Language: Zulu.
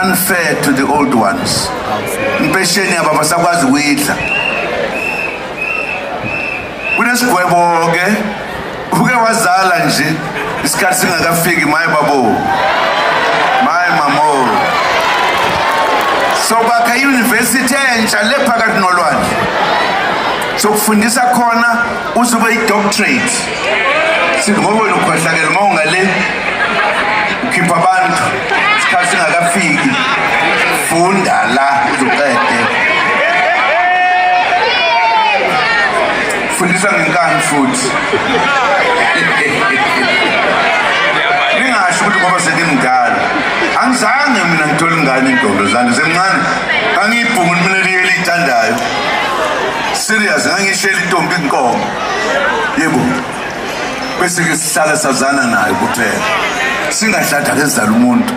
unfair to the old ones. Impesheni yabo abasakwazi ukuyidla. Kunesigwebo ke uke wazala nje isikhathi singakafiki maye babo. Maye mamo. So bakha university entsha lephakathi nolwandle. So kufundisa khona uzoba i-doctorate. Singoba lokhohlakela mawungale ukhipha abantu isikhathi singakafiki funda la uzoqede. Fundisa ngenkani futhi. Ningasho ukuthi ngoba sekimdala. Angizange mina ngithola ingane indondo zami semncane. Angiyibhungu mina liyelithandayo. Serious, ngangishela intombi inkomo. Yebo. Bese ke sihlala sazana nayo kuphela. Singahlada kezala umuntu.